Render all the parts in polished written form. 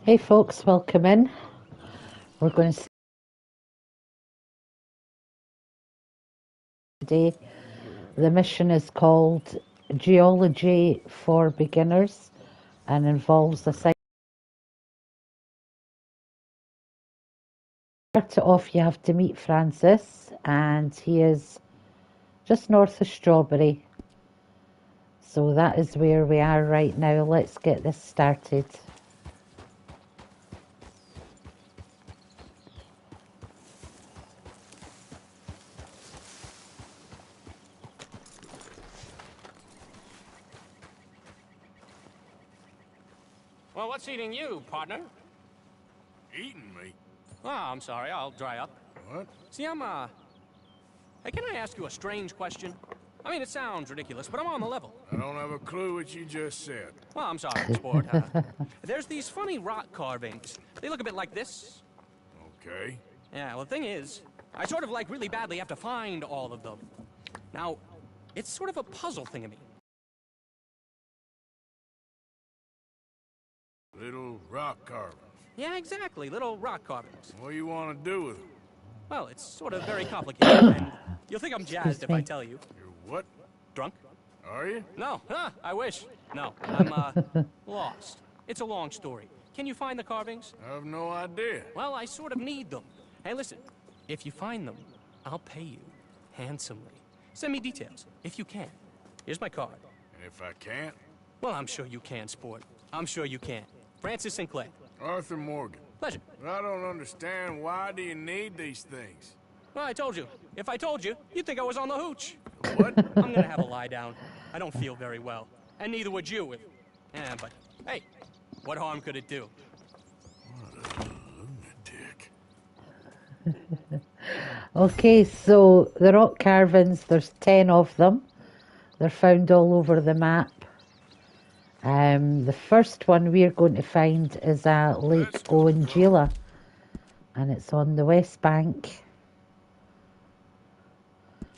Hey folks, welcome in. We're going to today. The mission is called Geology for Beginners and involves a site. To start it off, you have to meet Francis, and he is just north of Strawberry. So that is where we are right now. Let's get this started. Well, what's eating you, partner? Eating me? Oh, I'm sorry, I'll dry up. What? See, Hey, can I ask you a strange question? I mean, it sounds ridiculous, but I'm on the level. I don't have a clue what you just said. Well, I'm sorry, sport. There's these funny rock carvings. They look a bit like this. Okay. Yeah, well, the thing is, I sort of, really badly have to find all of them. Now, it's sort of a puzzle thing to me. Little rock carvings. Yeah, exactly, little rock carvings. What do you want to do with them? Well, it's sort of very complicated, and you'll think I'm jazzed if I tell you. You're what? Drunk? Are you? No, I wish. No, I'm, lost. It's a long story. Can you find the carvings? I have no idea. Well, I sort of need them. Hey, listen, if you find them, I'll pay you handsomely. Send me details, if you can. Here's my card. And if I can't? Well, I'm sure you can, sport. I'm sure you can. Francis Sinclair. Arthur Morgan. Pleasure. But I don't understand. Why do you need these things? Well, I told you. If I told you, you'd think I was on the hooch. What? I'm gonna have a lie down. I don't feel very well. And neither would you if... Yeah, but, hey, what harm could it do? What a lunatic. Okay, so the rock carvings, there's 10 of them. They're found all over the map. The first one we're going to find is at Lake Owanjila, and it's on the west bank.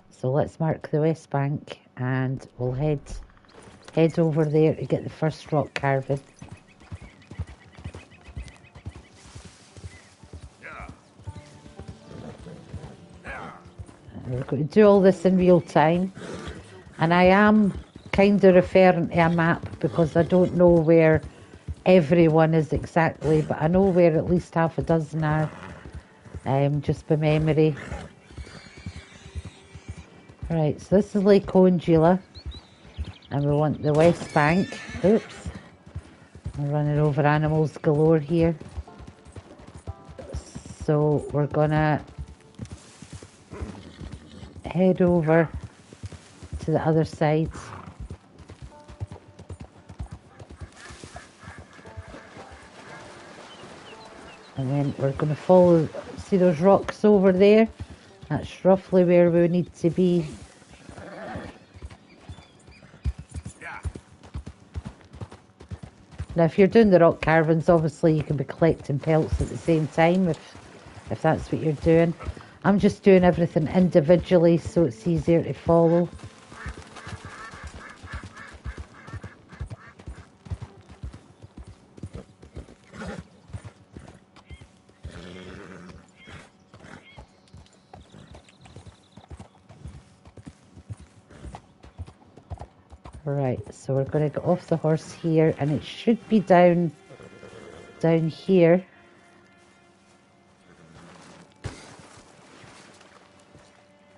So let's mark the west bank, and we'll head over there to get the first rock carving. We're going to do all this in real time, and I am kind of referring to a map because I don't know where everyone is exactly, but I know where at least half a dozen are, just by memory. Right, so this is Lake Owanjila, and we want the west bank. Oops, I'm running over animals galore here. So we're gonna head over to the other side. And then we're going to follow, see those rocks over there? That's roughly where we need to be. Now if you're doing the rock carvings, obviously you can be collecting pelts at the same time if that's what you're doing. I'm just doing everything individually so it's easier to follow. Right, so we're going to get off the horse here, and it should be down here.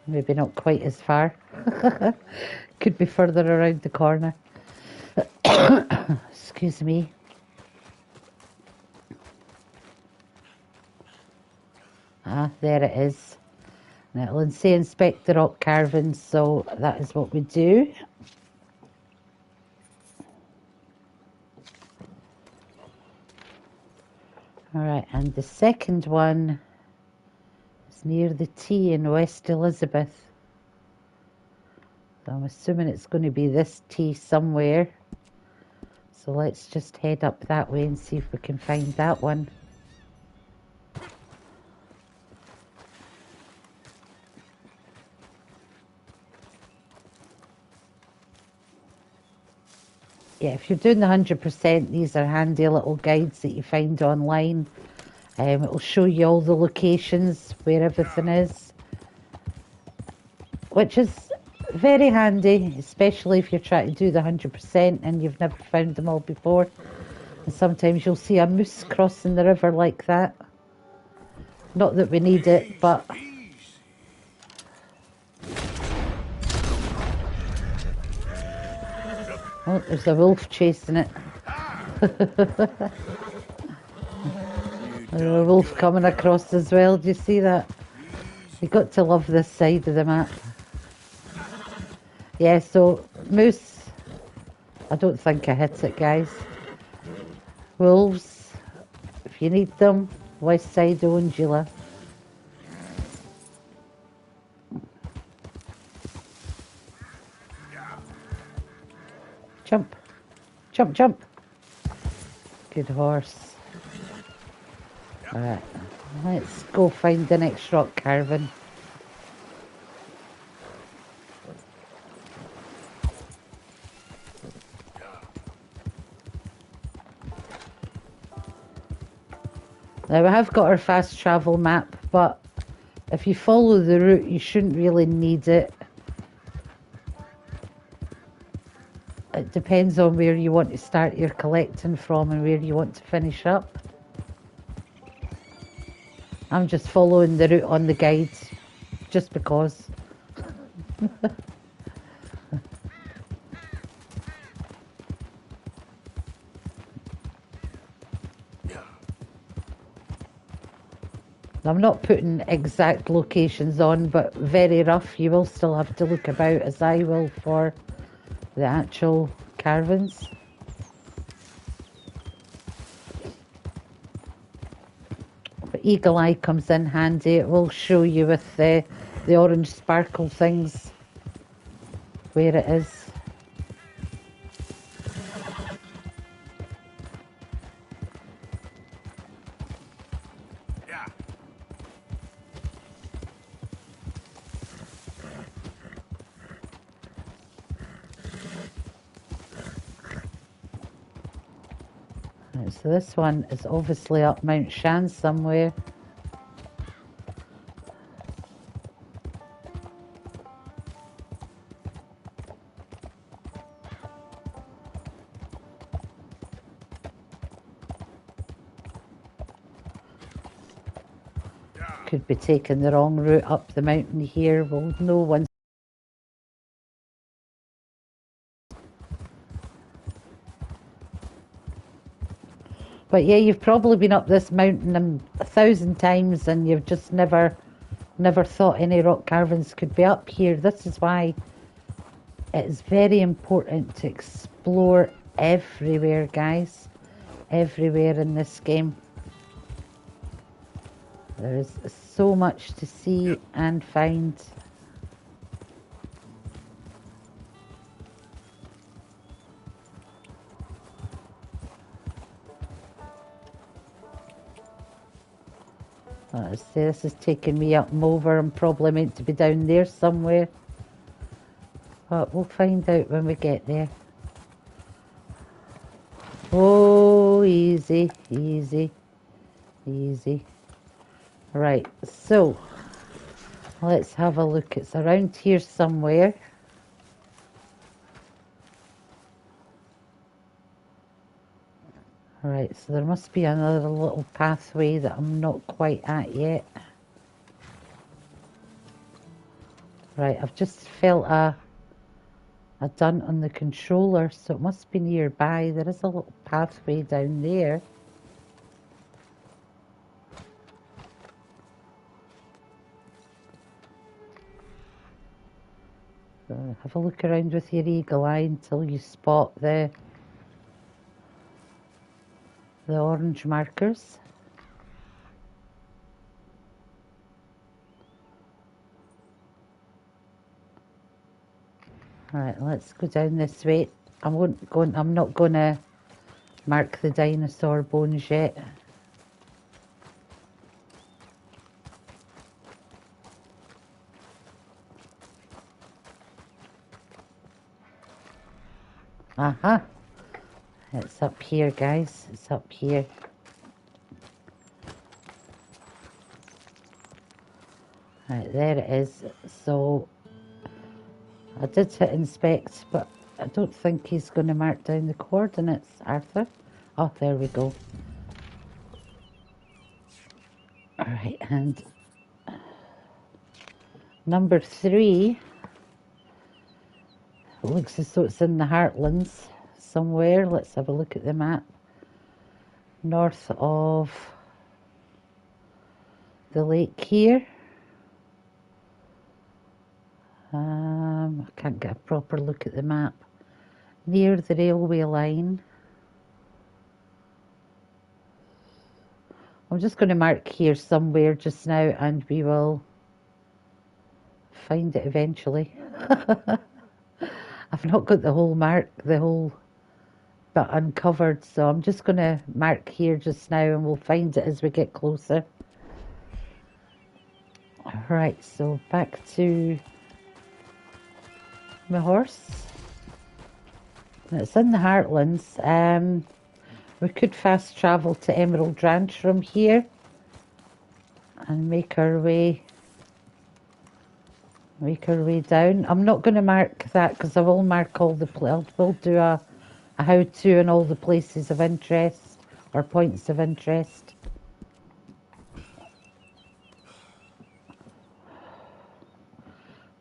Maybe not quite as far. Could be further around the corner. Excuse me. Ah, there it is. Now it'll say inspect the rock carvings, so that is what we do. Alright, and the second one is near the T in West Elizabeth. So I'm assuming it's going to be this T somewhere. So let's just head up that way and see if we can find that one. yeah, if you're doing the 100%, these are handy little guides that you find online. It'll show you all the locations where everything is, which is very handy, especially if you're trying to do the 100% and you've never found them all before. And sometimes you'll see a moose crossing the river like that. Not that we need it, but Easy. oh, there's a wolf chasing it. There's a wolf coming across as well. Do you see that? You got to love this side of the map. Yeah, so moose. I don't think I hit it, guys. Wolves, if you need them, west side of Ungula. Jump, jump, jump. Good horse. Alright, let's go find the next rock carving. Now we have got our fast travel map, but if you follow the route you shouldn't really need it. It depends on where you want to start your collecting from and where you want to finish up. I'm just following the route on the guide, just because. I'm not putting exact locations on, but very rough. You will still have to look about, as I will, for the actual caravans. But Eagle Eye comes in handy. It will show you with the orange sparkle things where it is. Yeah. Right, so this one is obviously up Mount Shan somewhere. Could be taking the wrong route up the mountain here. We'll know once. But yeah, you've probably been up this mountain 1,000 times and you've just never thought any rock carvings could be up here. This is why it is very important to explore everywhere, guys. Everywhere in this game. There is so much to see and find. Let's see, this is taking me up and over. I'm probably meant to be down there somewhere. But we'll find out when we get there. Oh, easy, easy, easy. Right, so let's have a look. It's around here somewhere. Right, so there must be another little pathway that I'm not quite at yet. Right, I've just felt a dent on the controller, so it must be nearby. There is a little pathway down there. So have a look around with your eagle eye until you spot the orange markers. Right, let's go down this way. I'm not going to mark the dinosaur bones yet. Aha, It's up here, guys. It's up here. Right, there it is. So I did hit inspect, but I don't think he's going to mark down the coordinates, Arthur. Oh, there we go. Alright, and number 3 looks as though it's in the Heartlands somewhere. Let's have a look at the map. North of the lake here. I can't get a proper look at the map. Near the railway line. I'm just going to mark here somewhere just now and we will find it eventually. I've not got the whole bit uncovered, so I'm just going to mark here just now and we'll find it as we get closer. Right, so back to my horse. It's in the Heartlands. We could fast travel to Emerald Ranch from here and make our way down. I'm not going to mark that because I will mark all the we'll do a how-to on all the places of interest or points of interest.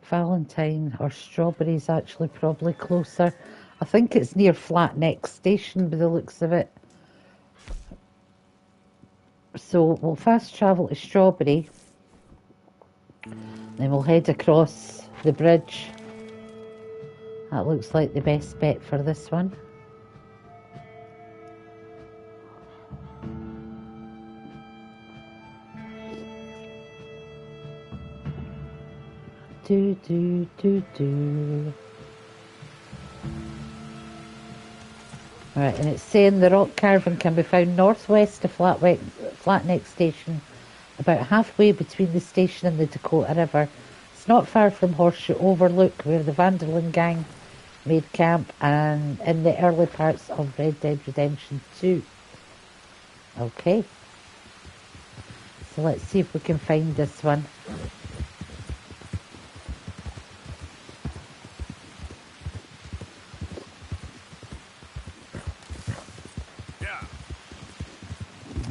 Valentine or Strawberry's actually probably closer. I think it's near Flatneck Station by the looks of it. So we'll fast travel to Strawberry, then we'll head across the bridge. That looks like the best bet for this one. Do do do do. Right, and it's saying the rock carving can be found northwest of Flatneck Station, about halfway between the station and the Dakota River. It's not far from Horseshoe Overlook, where the Vanderlyn gang made camp, and in the early parts of Red Dead Redemption 2. Okay. So let's see if we can find this one.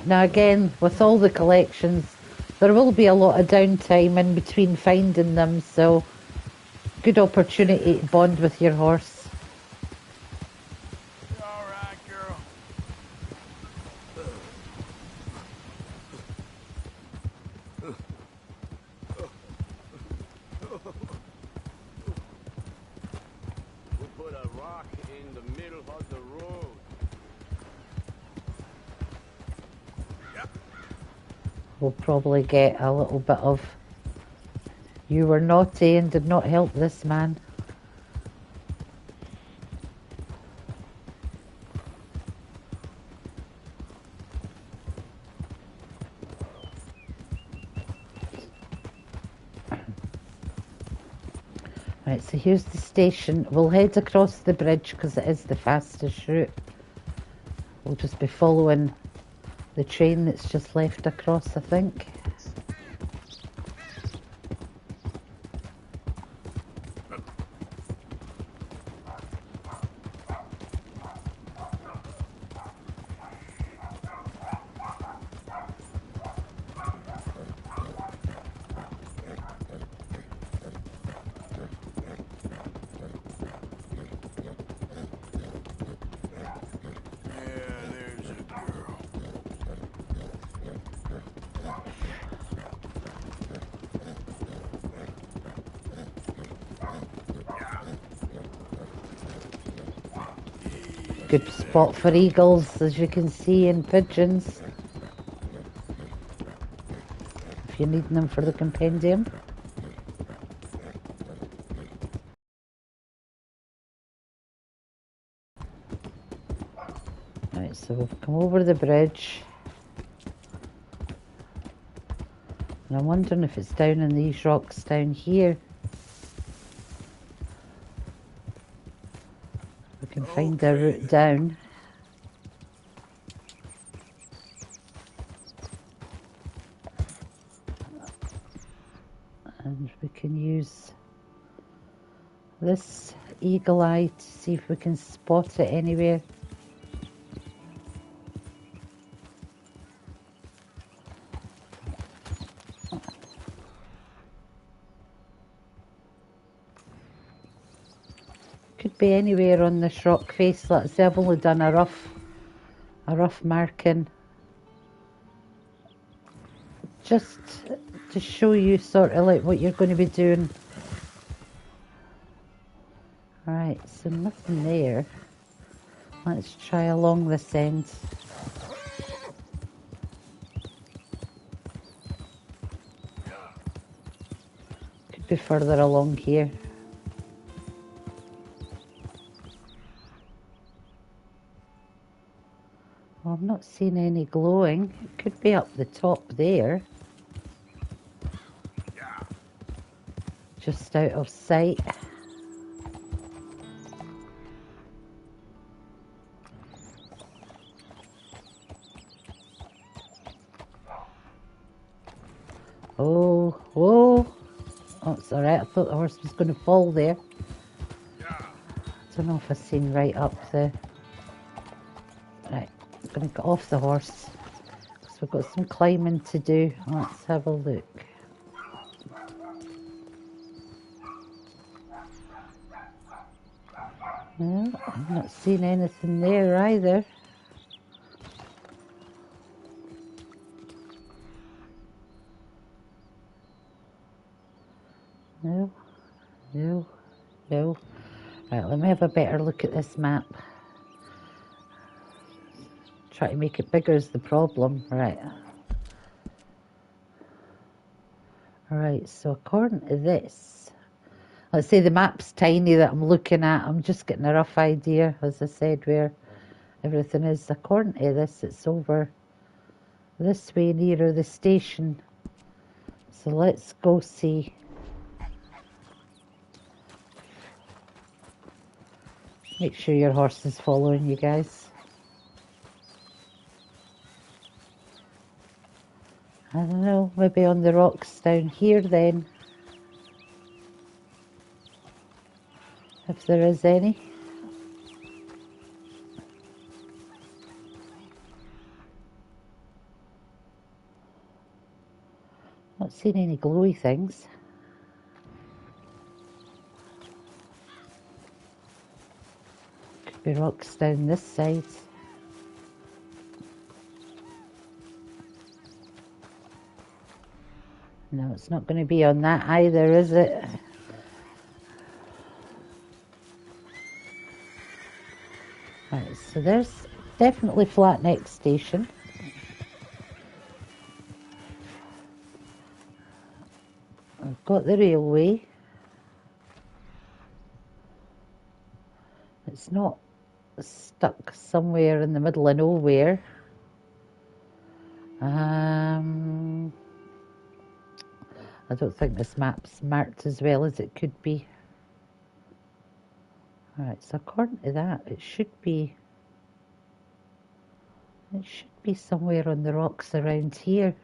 Now again, with all the collections, there will be a lot of downtime in between finding them, so good opportunity to bond with your horse. You all right, girl? We'll put a rock in the middle of the road. We'll probably get a little bit of "you were naughty and did not help this man." Right, so here's the station. We'll head across the bridge because it is the fastest route. We'll just be following the train that's just left across, I think. Good spot for eagles, as you can see, and pigeons, if you're needing them for the compendium. Right, so we've come over the bridge, and I'm wondering if it's down in these rocks down here. We can find a route down. this eagle eye to see if we can spot it anywhere. Could be anywhere on this rock face. Let's say I've only done a rough marking, just to show you sort of like what you're going to be doing. Right, so nothing there. Let's try along this end. Could be further along here. Well, I'm not seeing any glowing. It could be up the top there. Just out of sight. Oh, whoa. Oh, it's alright. I thought the horse was going to fall there. I don't know if I've seen right up the... Right, I'm going to get off the horse, because we've got some climbing to do. Let's have a look. No, I'm not seeing anything there either. No, no, no. Right, let me have a better look at this map. Try to make it bigger is the problem. Right. Alright, so according to this, let's say the map's tiny that I'm looking at. I'm just getting a rough idea, as I said, where everything is. According to this, it's over this way nearer the station. So let's go see. Make sure your horse is following you guys. I don't know, maybe on the rocks down here then. If there is any. Not seen any glowy things. Could be rocks down this side. No, it's not going to be on that either, is it? Right, so there's definitely Flat Neck Station. I've got the railway. It's not stuck somewhere in the middle of nowhere. I don't think this map's marked as well as it could be. Alright, so according to that, it should be somewhere on the rocks around here.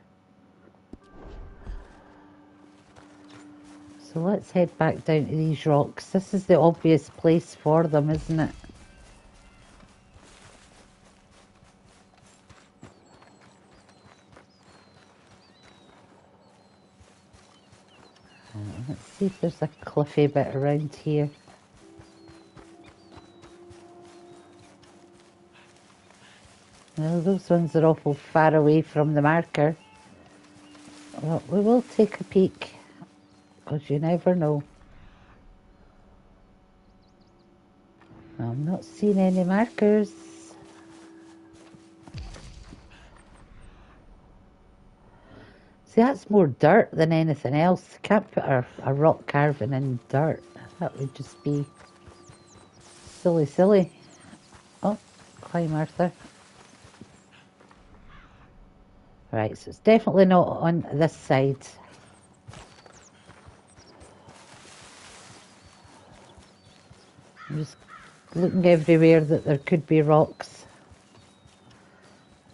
So let's head back down to these rocks. This is the obvious place for them, isn't it? Let's see if there's a cliffy bit around here. No, those ones are awful far away from the marker. Well, we will take a peek, because you never know. I'm not seeing any markers. See, that's more dirt than anything else. Can't put a rock carving in dirt. That would just be silly. Oh, climb, Arthur. Right, so it's definitely not on this side. I'm just looking everywhere that there could be rocks.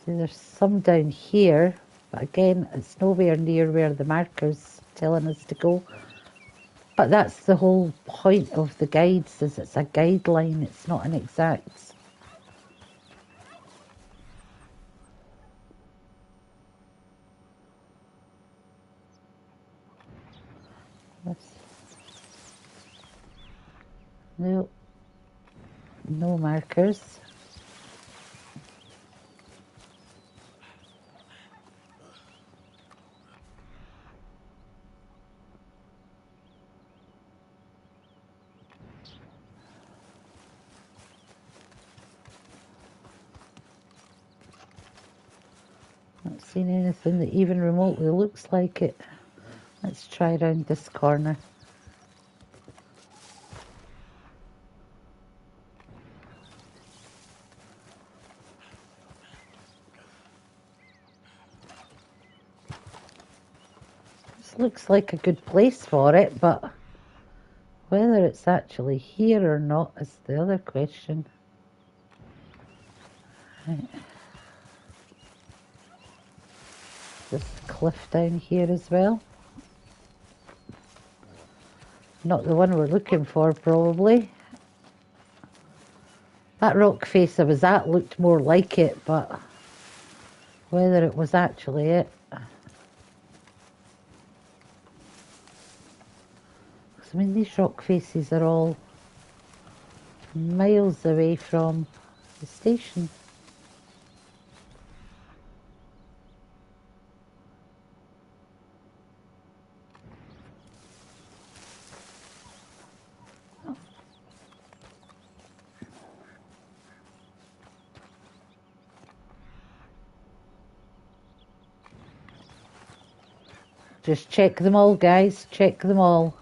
See, there's some down here, but again, it's nowhere near where the marker's telling us to go. But that's the whole point of the guides, is it's a guideline, it's not an exact. No, no markers. Not seen anything that even remotely looks like it. Let's try around this corner. This looks like a good place for it, but whether it's actually here or not is the other question. Right. This cliff down here as well. Not the one we're looking for, probably. That rock face I was at looked more like it, but whether it was actually it. I mean, these rock faces are all miles away from the station. Just check them all, guys. Check them all.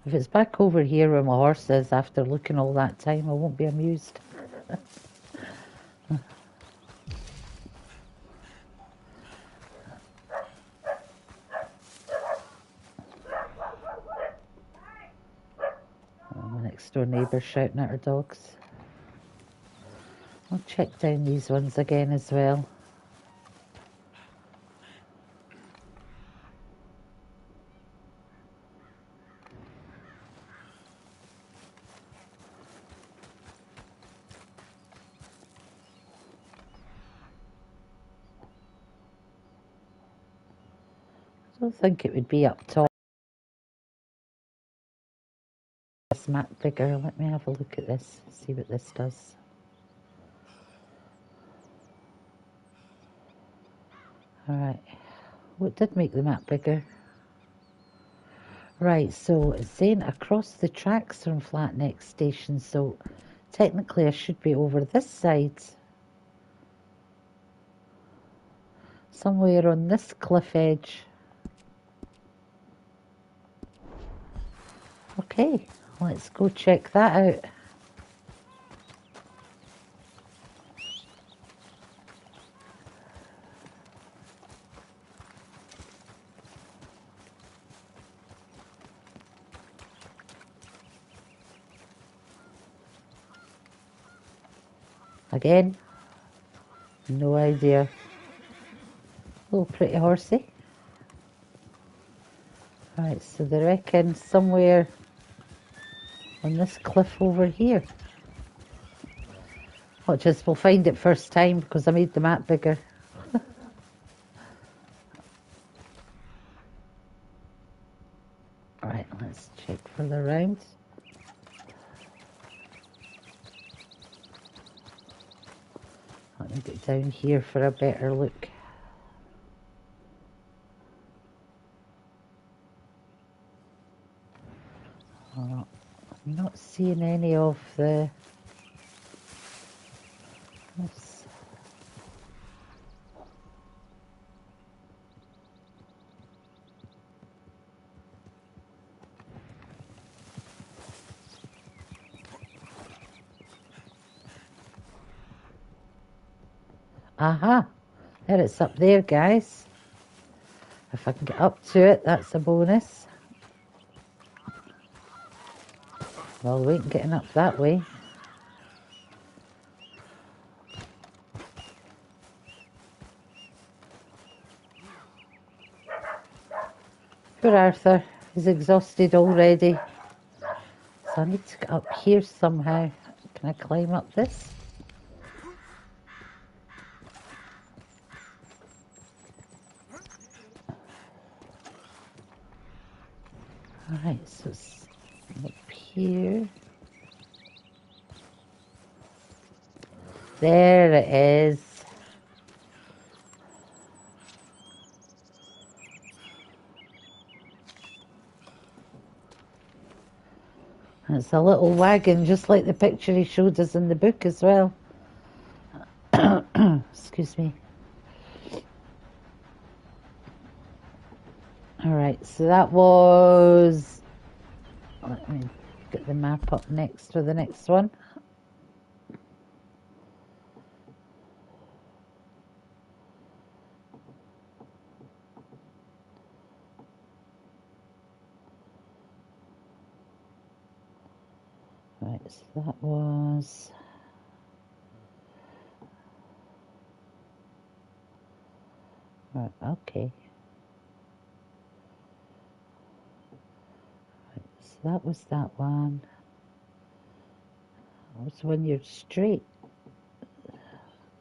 If it's back over here where my horse is after looking all that time, I won't be amused. My next door neighbour shouting at her dogs. I'll check down these ones again as well. I don't think it would be up top. This map bigger. Let me have a look at this, see what this does. Alright, what did make the map bigger? Right, so it's saying across the tracks from Flatneck Station, so technically I should be over this side. Somewhere on this cliff edge. Okay, let's go check that out. Again, no idea. Oh, pretty horsey. Right, so they reckon somewhere on this cliff over here. Watch this, we'll find it first time because I made the map bigger. Right, let's check further round. Let me get down here for a better look. I'm not seeing any of the... Aha, there it's up there, guys. If I can get up to it, that's a bonus. Well, we ain't getting up that way. Poor Arthur, he's exhausted already. So I need to get up here somehow. Can I climb up this? Alright, so it's up here. There it is. It's a little wagon, just like the picture he showed us in the book as well. Excuse me. Alright, so that was... Let me get the map up next for the next one. Right, so that was... Right, okay. Right, so that was that one. That was when you're straight.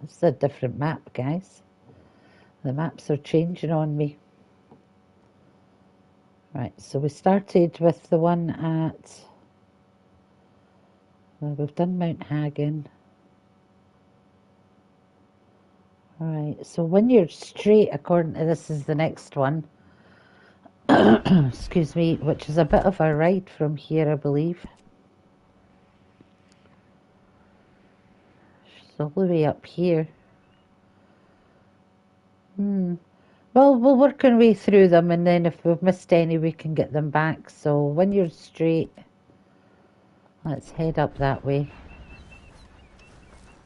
This is a different map, guys. The maps are changing on me. Right, so we started with the one at... Well, we've done Mount Hagen. Alright, so when you're straight, according to this is the next one. Excuse me, which is a bit of a ride from here, I believe. It's all the way up here. Well, we'll work our way through them, and then if we've missed any, we can get them back. So when you're straight, let's head up that way.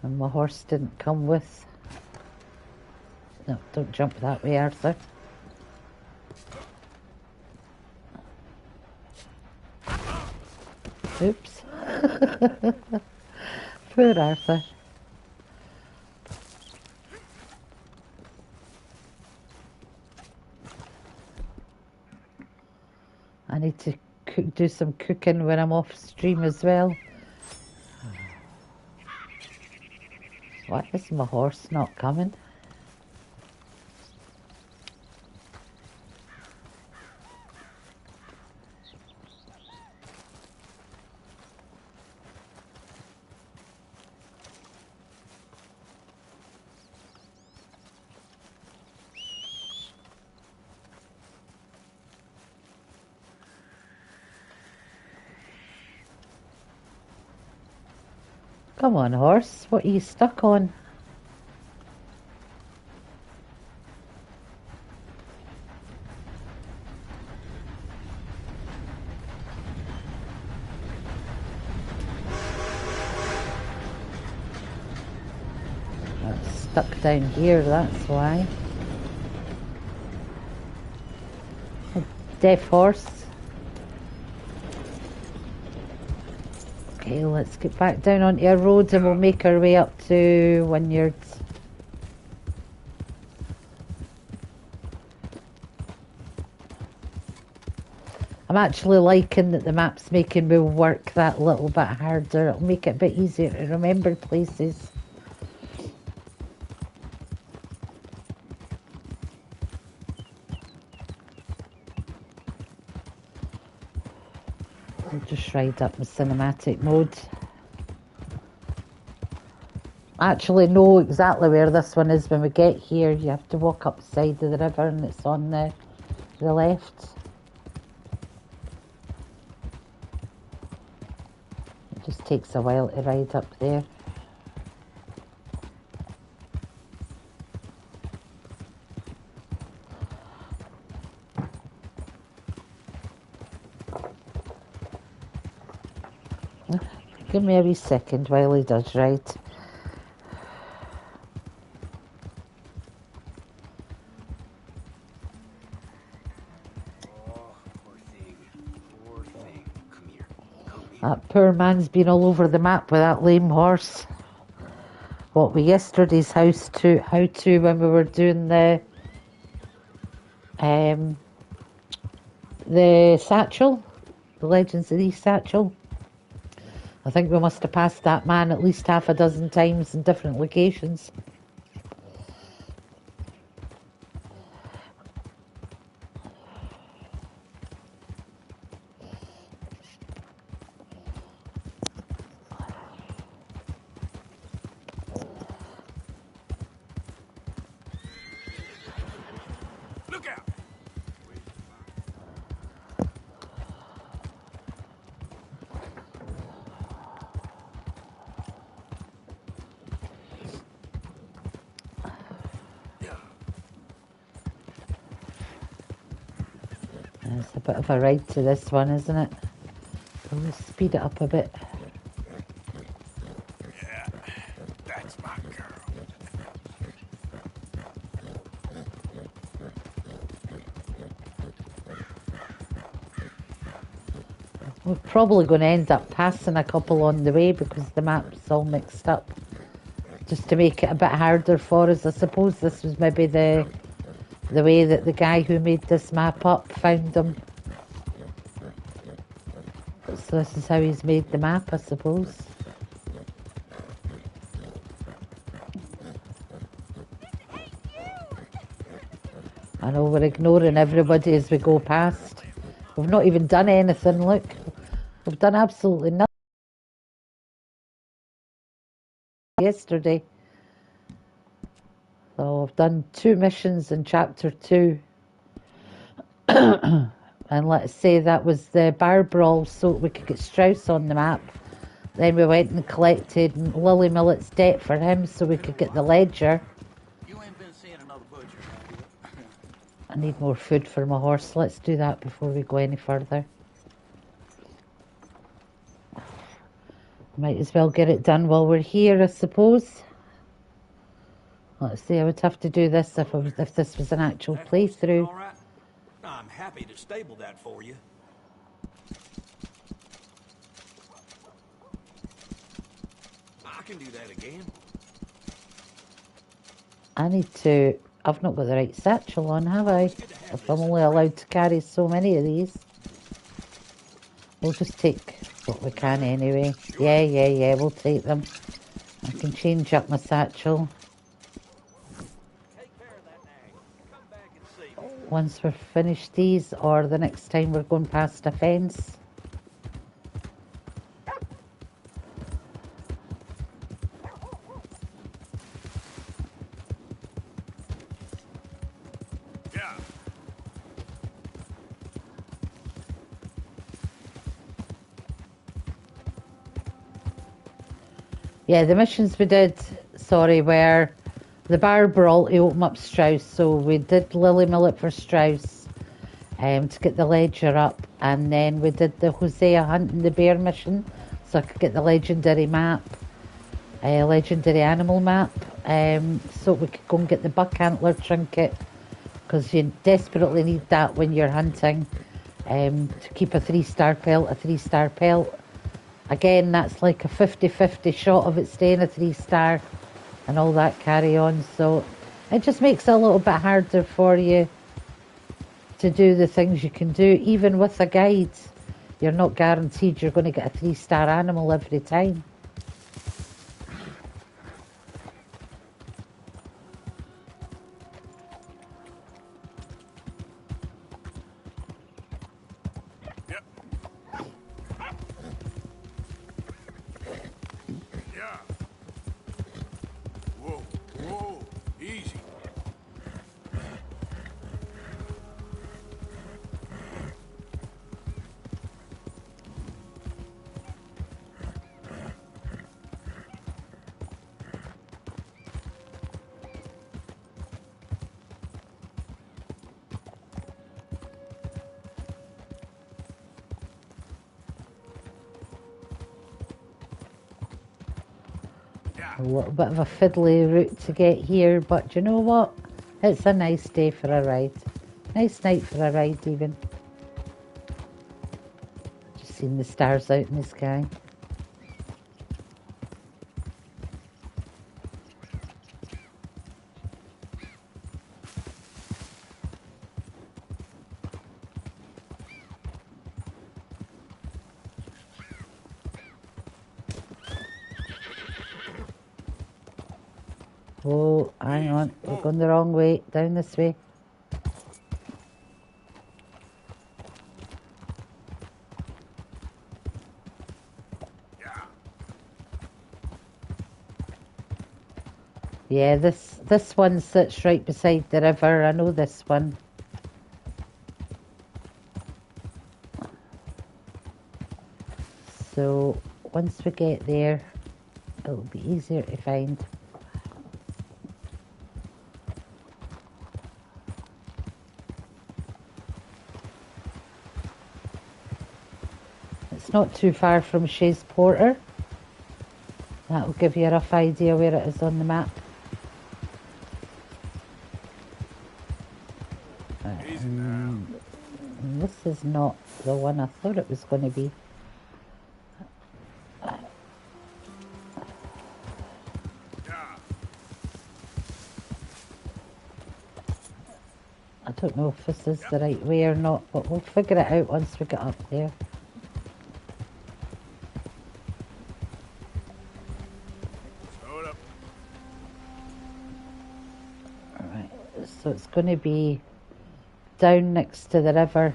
And my horse didn't come with. No, don't jump that way, Arthur. Oops. Poor Arthur. I need to do some cooking when I'm off stream as well. Why is my horse not coming? Come on, horse. What are you stuck on? It's stuck down here, that's why. A deaf horse. Okay, let's get back down onto our road and we'll make our way up to Vineyards. I'm actually liking that the map's making me work that little bit harder. It'll make it a bit easier to remember places. I'll just ride up in cinematic mode. I actually know exactly where this one is when we get here. You have to walk up the side of the river and it's on the left. It just takes a while to ride up there. Give me a wee second while he does right. Oh, poor thing. Poor thing. Come here. Come That poor man's been all over the map with that lame horse. What with yesterday's house to how to when we were doing the satchel, the Legends of the East Satchel. I think we must have passed that man at least half a dozen times in different locations. Look out! It's a bit of a ride to this one, isn't it? We'll speed it up a bit. Yeah, that's my girl. We're probably going to end up passing a couple on the way because the map's all mixed up. Just to make it a bit harder for us. I suppose this was maybe the way that the guy who made this map up found them. So this is how he's made the map, I suppose. I know we're ignoring everybody as we go past. We've not even done anything, look. We've done absolutely nothing yesterday. So I've done 2 missions in chapter 2. And let's say that was the bar brawl so we could get Strauss on the map. Then we went and collected Lily Millet's debt for him so we could get the ledger. You ain't been seeing another butcher, have you? I need more food for my horse. Let's do that before we go any further. Might as well get it done while we're here, I suppose. Let's see, I would have to do this if this was an actual playthrough. All right. I'm happy to stable that for you. I can do that again. I've not got the right satchel on, have I? If I'm only allowed to carry so many of these. We'll just take what we can anyway. Yeah, we'll take them. I can change up my satchel. Take care of that nag. Come back and see me. Once we're finished these, or the next time we're going past a fence. Yeah. Yeah, the missions we did, were the bar brawl to open up Strauss. So we did Lily Millet for Strauss to get the ledger up, and then we did the Hosea hunting the bear mission so I could get the legendary map, legendary animal map, so we could go and get the buck antler trinket because you desperately need that when you're hunting to keep a 3-star pelt a 3-star pelt. Again, that's like a 50-50 shot of it staying a 3-star and all that carry on. So it just makes it a little bit harder for you to do the things you can do. Even with a guide, you're not guaranteed you're going to get a 3-star animal every time. Yep. Yeah. Whoa, easy. A little bit of a fiddly route to get here, but you know what? It's a nice day for a ride. Nice night for a ride even. Just Seen the stars out in the sky. Oh, hang on. We're going the wrong way. Down this way. Yeah, this one sits right beside the river. I know this one. So once we get there, it'll be easier to find. It's not too far from Shays Porter. That'll give you a rough idea where it is on the map. This is not the one I thought it was going to be. I don't know if this is the right way or not, but we'll figure it out once we get up there. Alright, so it's going to be down next to the river,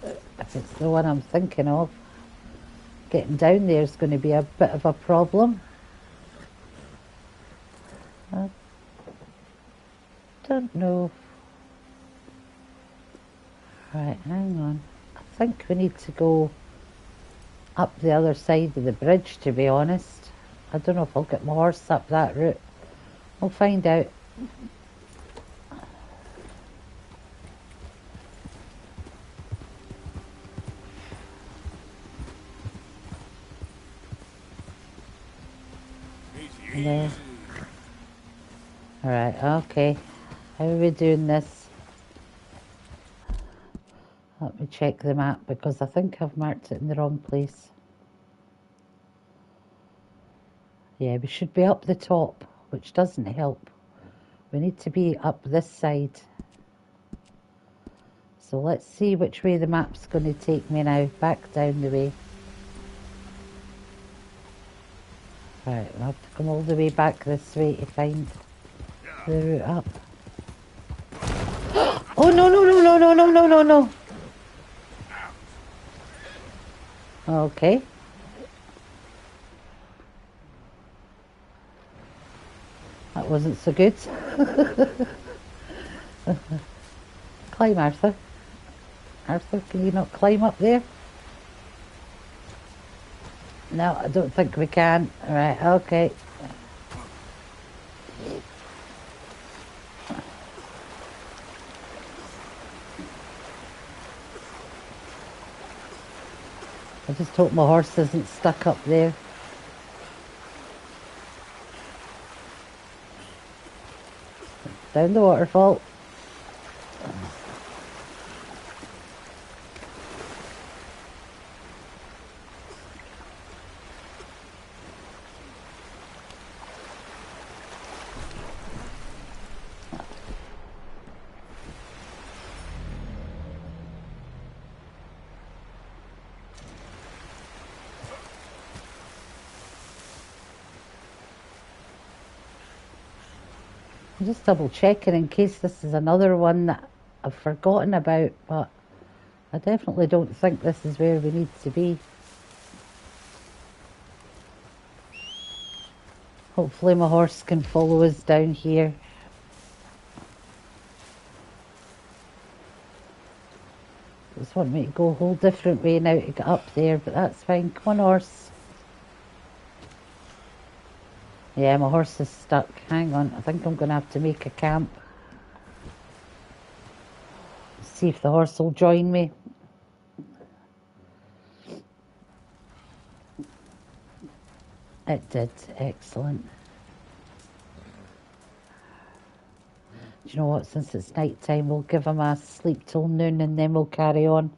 if it's the one I'm thinking of. Getting down there is going to be a bit of a problem. I don't know. Right, hang on. I think we need to go up the other side of the bridge, to be honest. I don't know if I'll get my horse up that route. We'll find out. No. Alright, okay. How are we doing this? Let me check the map because I think I've marked it in the wrong place. Yeah, we should be up the top, which doesn't help. We need to be up this side. So let's see which way the map's going to take me now. Back down the way. Right, we'll have to come all the way back this way to find the route up. Oh, no, no, no, no, no, no, no, no, no. Okay. That wasn't so good. Climb, Arthur. Arthur, can you not climb up there? No, I don't think we can. Right, okay. I just hope my horse isn't stuck up there. Down the waterfall. I'm just double checking in case this is another one that I've forgotten about, but I definitely don't think this is where we need to be. Hopefully my horse can follow us down here. Just want me to go a whole different way now to get up there, but that's fine. Come on, horse. Yeah, my horse is stuck. Hang on, I think I'm going to have to make a camp. See if the horse will join me. It did. Excellent. Do you know what? Since it's night time, we'll give him a sleep till noon and then we'll carry on.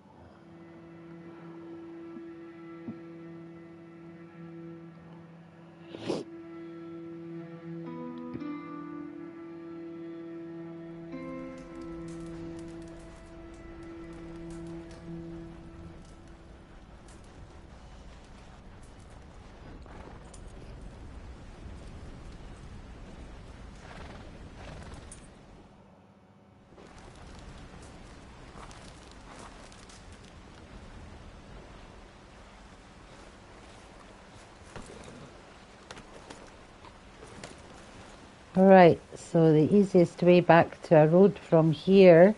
Right, so the easiest way back to a road from here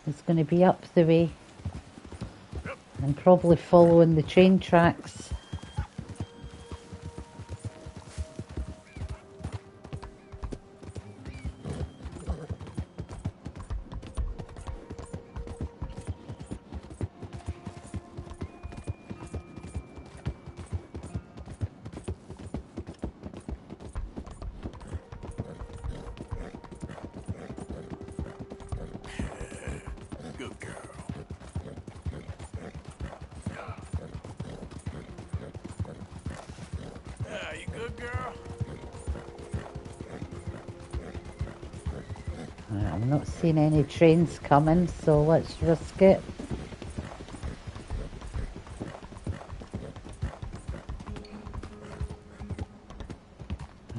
is going to be up the way and probably following the train tracks. Good girl. Yeah, you good girl? I'm not seeing any trains coming, so let's risk it.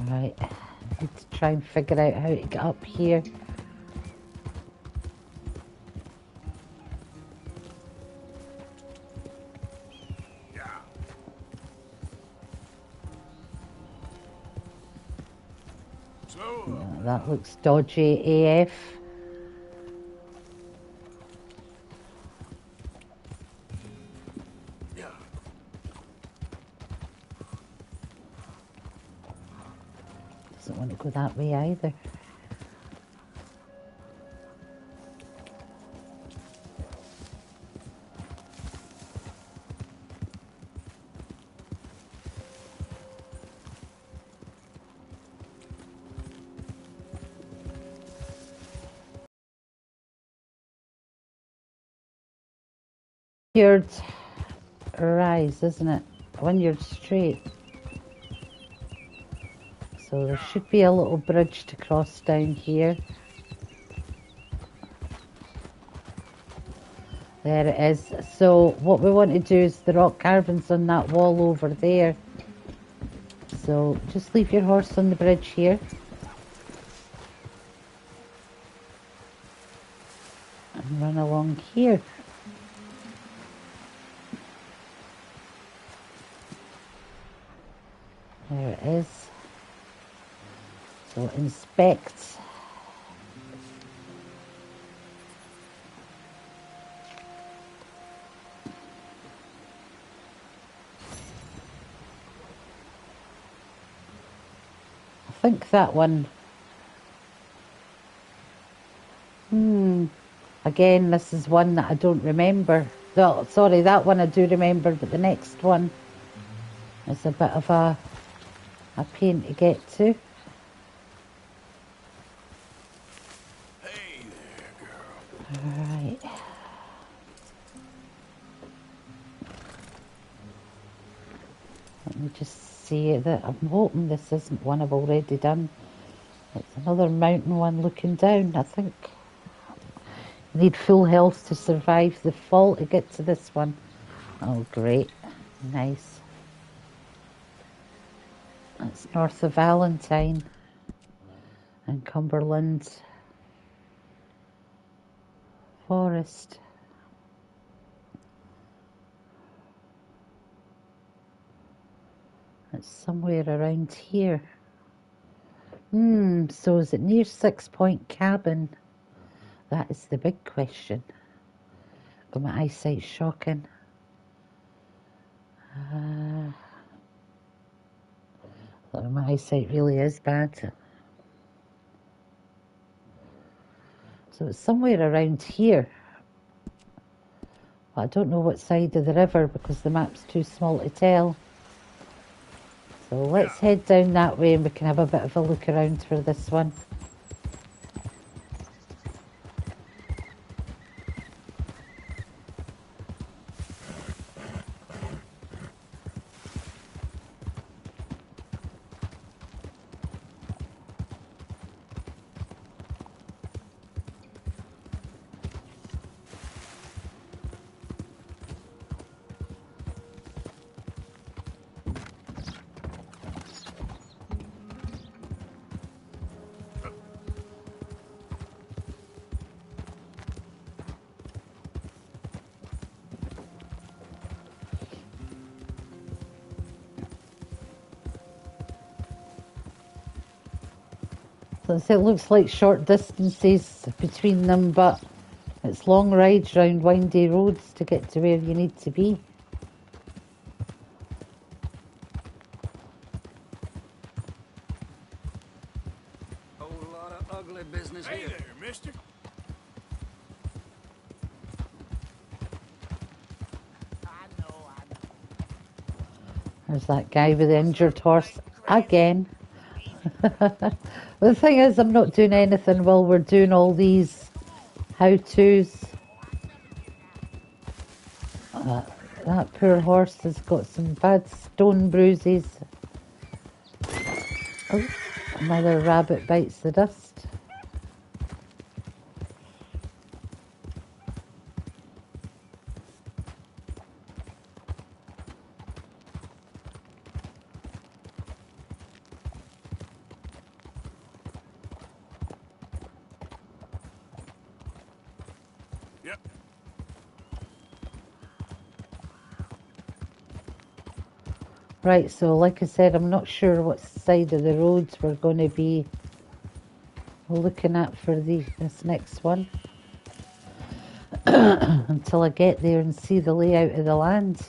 Right, I need to try and figure out how to get up here. Yeah. So, That looks dodgy AF. yeah. Doesn't want to go that way either. Yard rise, isn't it? 1 yard straight. So there should be a little bridge to cross down here. There it is. So what we want to do is the rock carvings on that wall over there. So just leave your horse on the bridge here. And run along here. There it is. So inspect. I think that one. Again, this is one that I don't remember. No, sorry, that one I do remember, but the next one is a bit of a pain to get to. Hey there, girl. Right. Let me just see that. I'm hoping this isn't one I've already done. It's another mountain one looking down, I think. You need full health to survive the fall to get to this one. Oh, great. Nice. That's north of Valentine and Cumberland Forest. It's somewhere around here. So is it near 6 Point Cabin? That is the big question. But my eyesight's shocking. My eyesight really is bad. So it's somewhere around here. But I don't know what side of the river because the map's too small to tell. So let's head down that way and we can have a bit of a look around for this one. So it looks like short distances between them, but it's long rides round windy roads to get to where you need to be. Whole lot of ugly business Hey here. there, mister. There's that guy with the injured horse again. The thing is, I'm not doing anything while we're doing all these how-tos. That poor horse has got some bad stone bruises. Oh, another rabbit bites the dust. Yep. Right, so like I said, I'm not sure what side of the roads we're going to be looking at for this next one until I get there and see the layout of the land.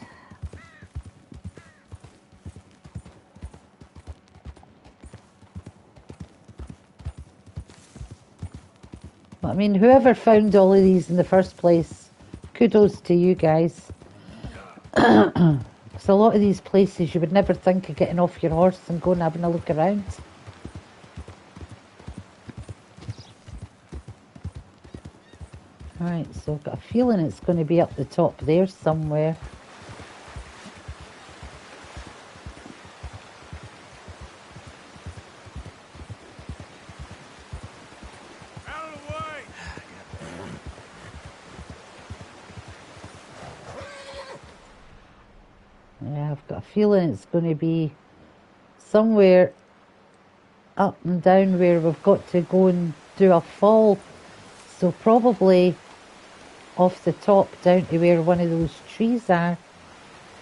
But, I mean, whoever found all of these in the first place, kudos to you guys. Because a lot of these places you would never think of getting off your horse and going and having a look around. Right, so I've got a feeling it's going to be up the top there somewhere. Out of the way. Yeah, I've got a feeling it's going to be somewhere up and down where we've got to go and do a fall. So probably off the top down to where one of those trees are.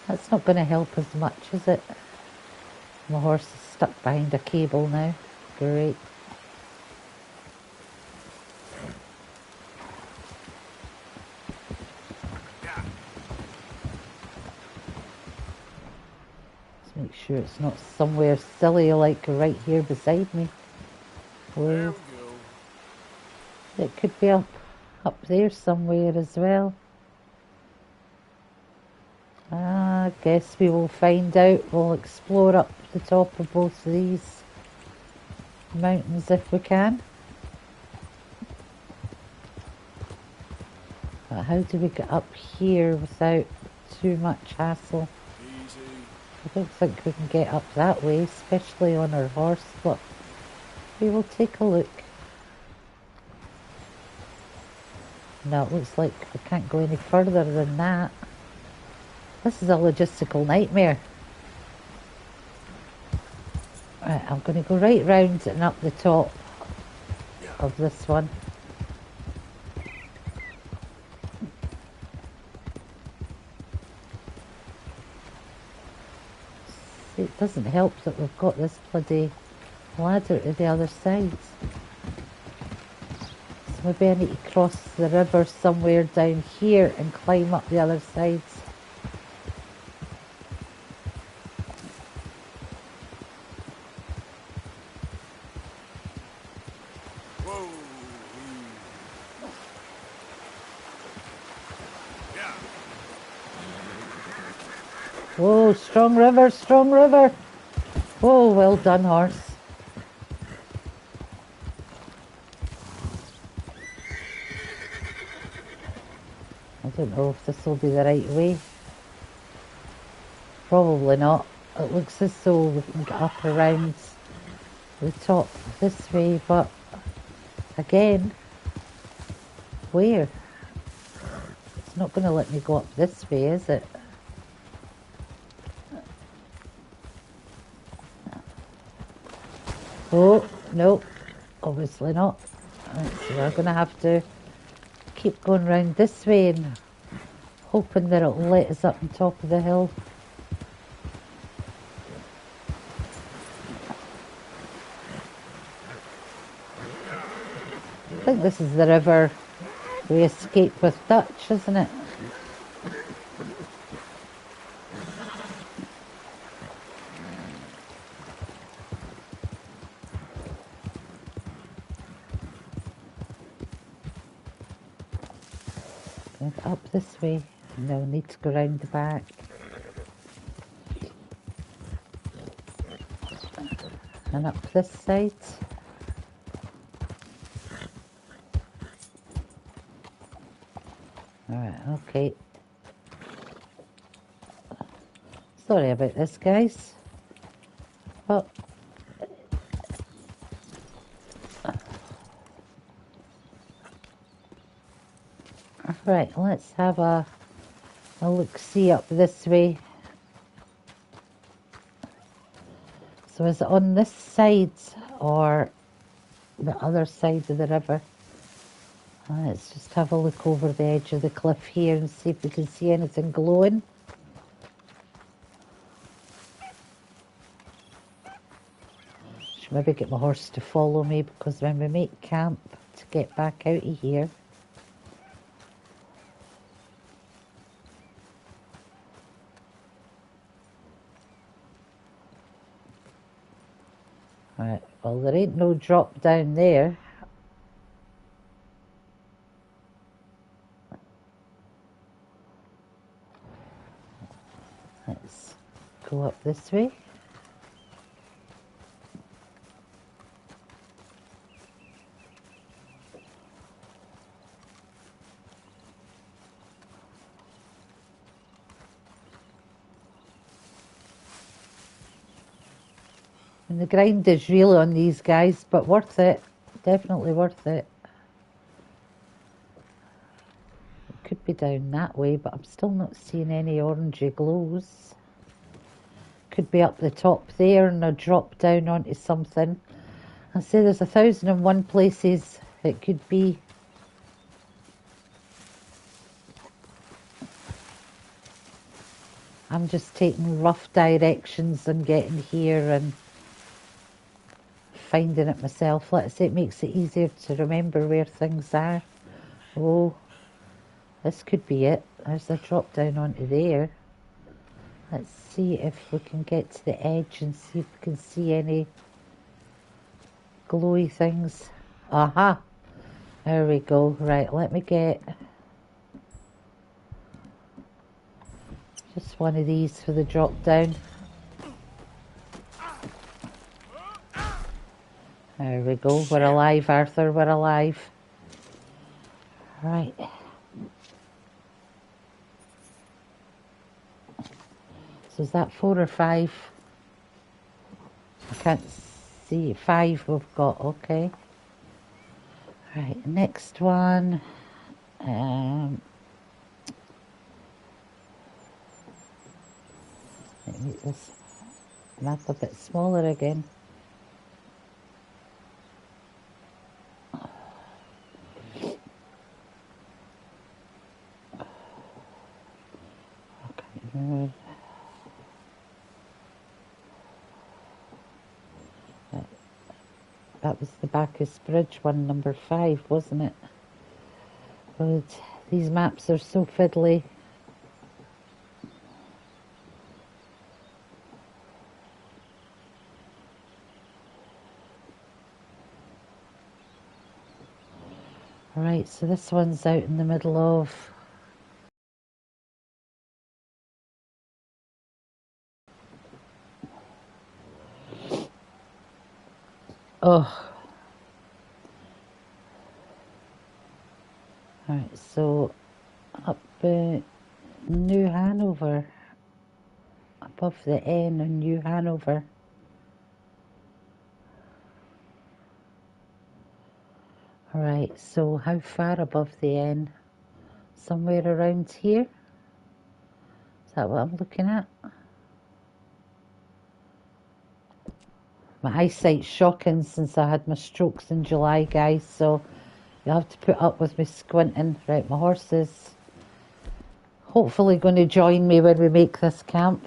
That's not going to help as much, is it? My horse is stuck behind a cable now. Great. Let's make sure it's not somewhere silly like right here beside me. There Where we go. it could be up there somewhere as well. I guess we will find out. We'll explore up the top of both of these mountains if we can. But how do we get up here without too much hassle? Easy. I don't think we can get up that way, especially on our horse, but we will take a look. No, it looks like we can't go any further than that. This is a logistical nightmare. Right, I'm going to go right round and up the top of this one. See, it doesn't help that we've got this bloody ladder to the other side. So maybe I need to cross the river somewhere down here and climb up the other sides. Whoa. Yeah. Whoa, strong river, strong river. Whoa, well done, horse. I don't know if this will be the right way. Probably not. It looks as though we can get up around the top this way, but again, where? It's not going to let me go up this way, is it? Oh, no, obviously not. Right, so we're going to have to keep going round this way and hoping that it'll let us up on top of the hill. I think this is the river we escaped with Dutch, isn't it? Up this way. No, need to go round the back. And up this side. Alright, okay. Sorry about this, guys. Oh. Right, let's have a look-see up this way. So is it on this side or the other side of the river? Let's just have a look over the edge of the cliff here and see if we can see anything glowing. Should maybe get my horse to follow me, because when we make camp to get back out of here, right, well, there ain't no drop down there. Let's go up this way. And the grind is real on these guys, but worth it. Definitely worth it. It could be down that way, but I'm still not seeing any orangey glows. Could be up the top there and a drop down onto something. I say there's 1,001 places it could be. I'm just taking rough directions and getting here and finding it myself. Let's say it makes it easier to remember where things are. Oh, this could be it. There's a drop down onto there. Let's see if we can get to the edge and see if we can see any glowy things. Aha! There we go. Right, let me get just one of these for the drop down. There we go. We're alive, Arthur. We're alive. Right. So is that 4 or 5? I can't see. 5 we've got. Okay. Right. Next one. Let me make this map a bit smaller again. Okay. That was the Bacchus Bridge one, number 5, wasn't it? But these maps are so fiddly. Right, so this one's out in the middle of... Oh. Right, so up New Hanover, above the N in New Hanover. Right, so how far above the N? Somewhere around here? Is that what I'm looking at? My eyesight's shocking since I had my strokes in July, guys, so you'll have to put up with me squinting. Right, my horse is hopefully going to join me when we make this camp.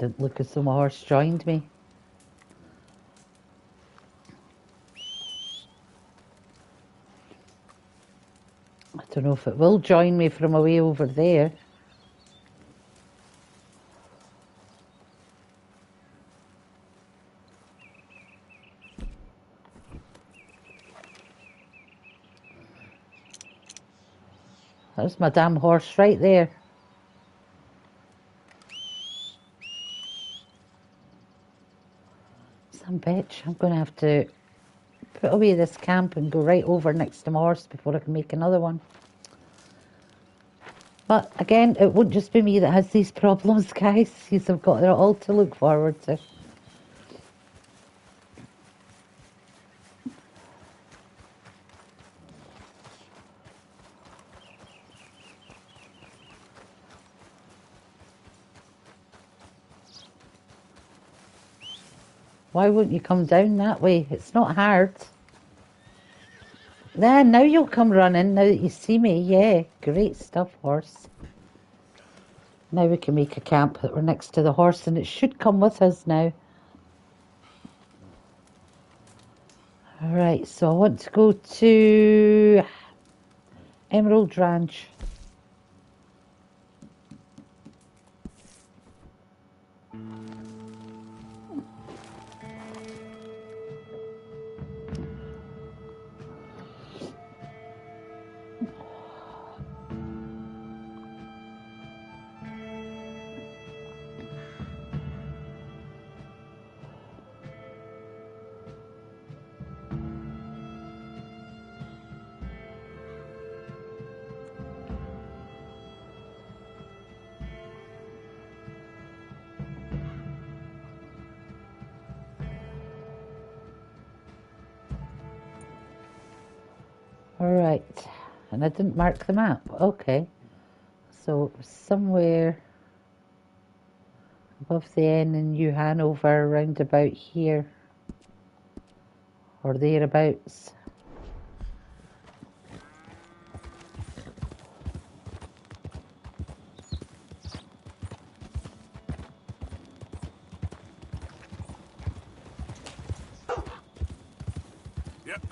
Didn't look as though my horse joined me. I don't know if it will join me from away over there. There's my damn horse right there. Some bitch. I'm going to have to put away this camp and go right over next to my horse before I can make another one. But again, it won't just be me that has these problems, guys. You've got it all to look forward to. Why won't you come down that way? It's not hard. Then now you'll come running now that you see me. Yeah, great stuff, horse. Now we can make a camp that we're next to the horse, and it should come with us now. Alright, so I want to go to Emerald Ranch. Alright, and I didn't mark the map. Okay, so somewhere above the N in New Hanover, around about here, or thereabouts. Yep.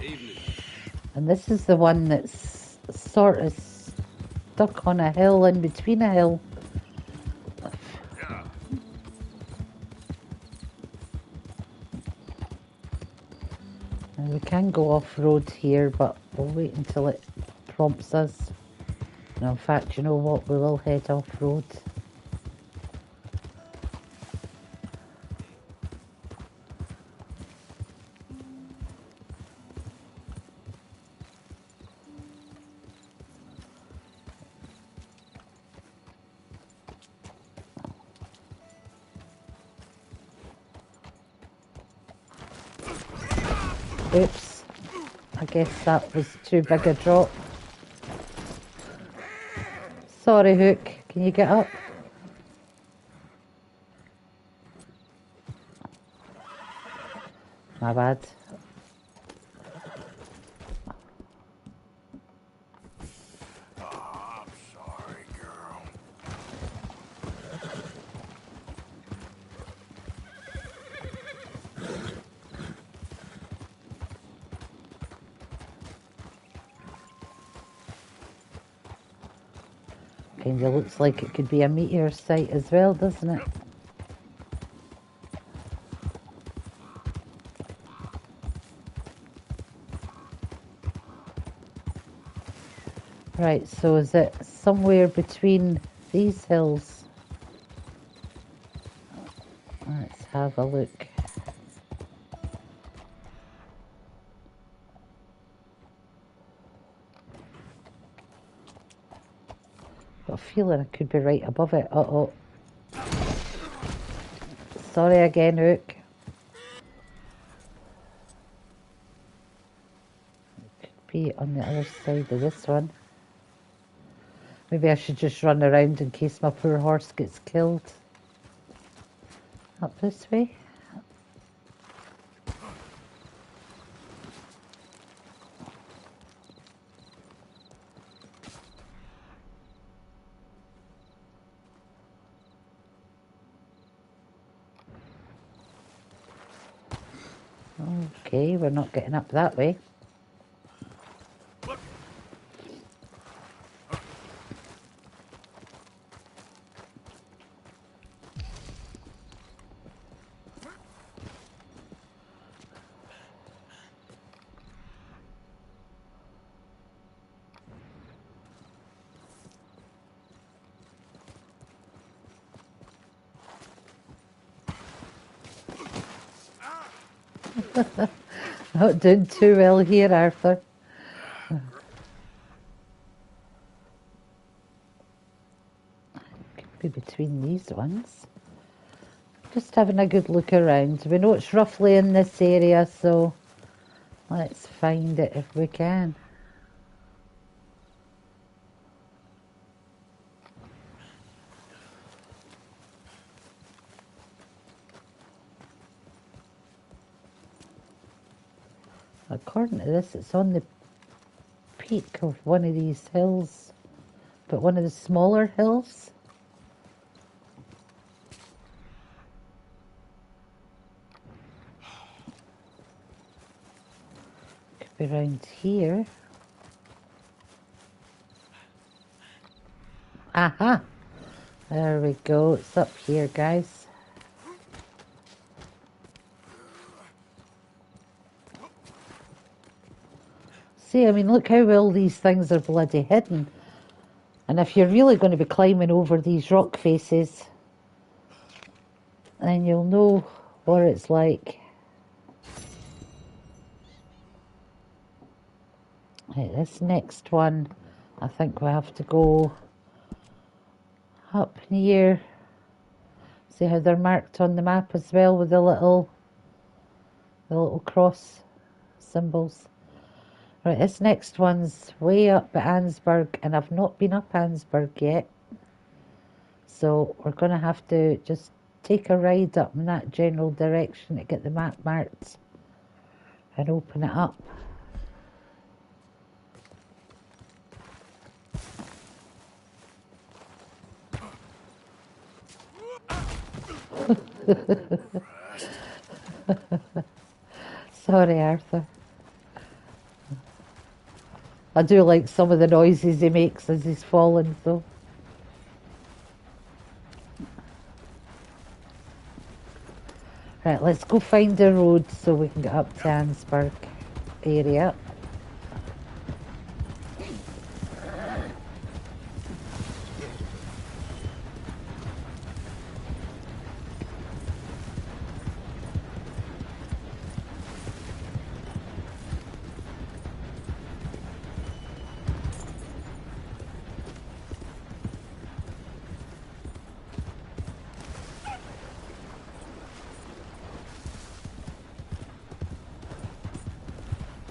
Evening. And this is the one that's sort of stuck on a hill, in between a hill. Yeah. And we can go off-road here, but we'll wait until it prompts us. And in fact, you know what? We will head off-road. Oops. I guess that was too big a drop. Sorry, Hook. Can you get up? My bad. Oh, I'm sorry, girl. Kinda looks like it could be a meteor site as well, doesn't it? Right, so is it somewhere between these hills? Let's have a look. Got a feeling I could be right above it. Uh-oh. Sorry again, Hook. It could be on the other side of this one. Maybe I should just run around in case my poor horse gets killed. Up this way. Okay, we're not getting up that way. Not doing too well here, Arthur. Could be between these ones. Just having a good look around. We know it's roughly in this area, so let's find it if we can. According to this, it's on the peak of one of these hills, but one of the smaller hills. Could be around here. Aha! There we go. It's up here, guys. See, I mean, look how well these things are bloody hidden. And if you're really going to be climbing over these rock faces, then you'll know what it's like. Right, this next one, I think we have to go up near. See how they're marked on the map as well with the little cross symbols. Right, this next one's way up at Ansburg, and I've not been up Ansburg yet. So we're going to have to just take a ride up in that general direction to get the map marked and open it up. Sorry, Arthur. I do like some of the noises he makes as he's falling, though. Right, let's go find a road so we can get up to Ansburg area.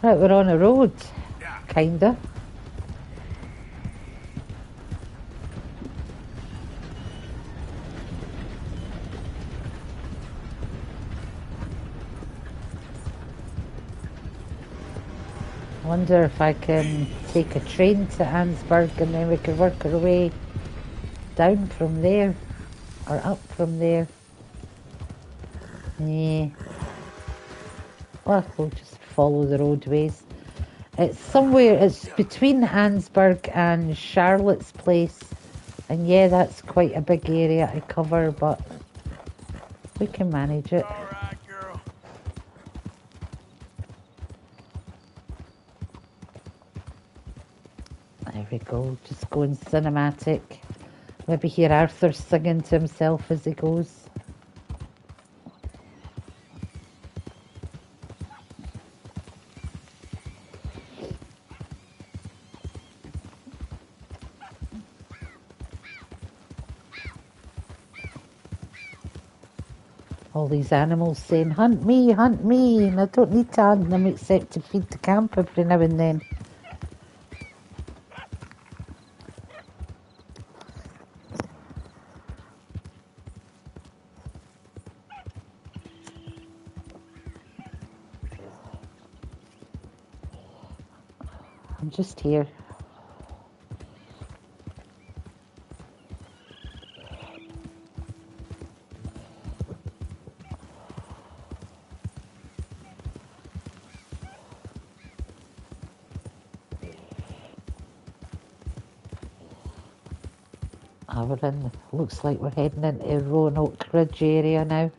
Right, we're on a road, kinda. I wonder if I can take a train to Ansburg and then we could work our way down from there, or up from there. Yeah. Well, we'll just follow the roadways. It's somewhere, it's between Ansburg and Charlotte's Place. And yeah, that's quite a big area to cover, but we can manage it. All right, girl. There we go, just going cinematic. Maybe hear Arthur singing to himself as he goes. All these animals saying, hunt me, and I don't need to hunt them except to feed the camp every now and then. I'm just here. We're in, looks like we're heading into Roanoke Ridge area now.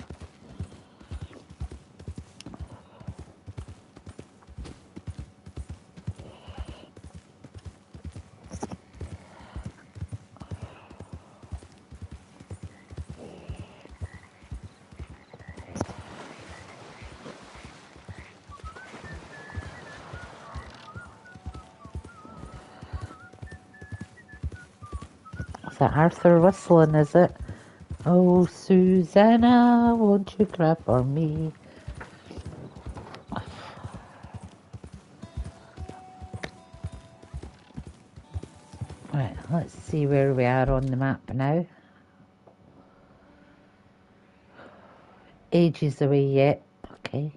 Is that Arthur whistling, is it? Oh, Susanna, won't you cry for me? Right, let's see where we are on the map now. Ages away yet. Okay.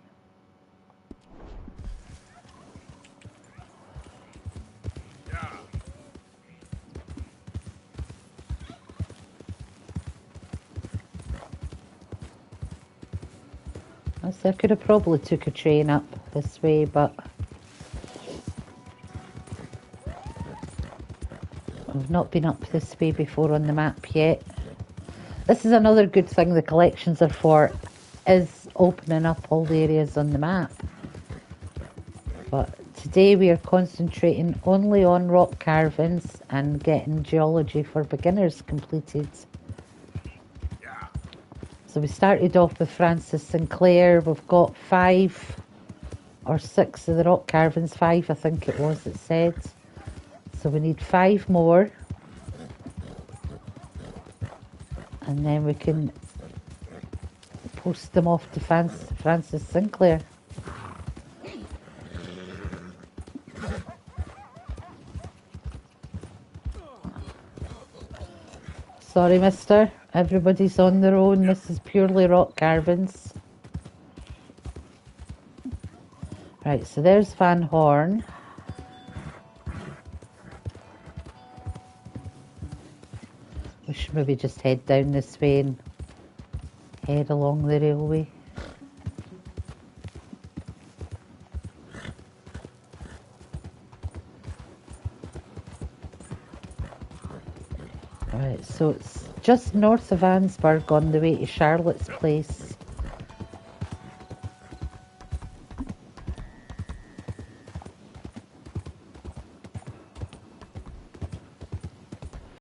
Yeah. I could have probably took a train up this way, but I've not been up this way before on the map yet. This is another good thing the collections are for, is opening up all the areas on the map. But today we are concentrating only on rock carvings and getting geology for beginners completed. Yeah. So we started off with Francis Sinclair. We've got 5 or 6 of the rock carvings, 5 I think it was, it said. So we need 5 more. And then we can post them off to Francis Sinclair. Sorry, mister. Everybody's on their own. This is purely rock carvings. Right, so there's Van Horn. We should maybe just head down this way and head along the railway. Right, so it's just north of Ansburg on the way to Charlotte's Place.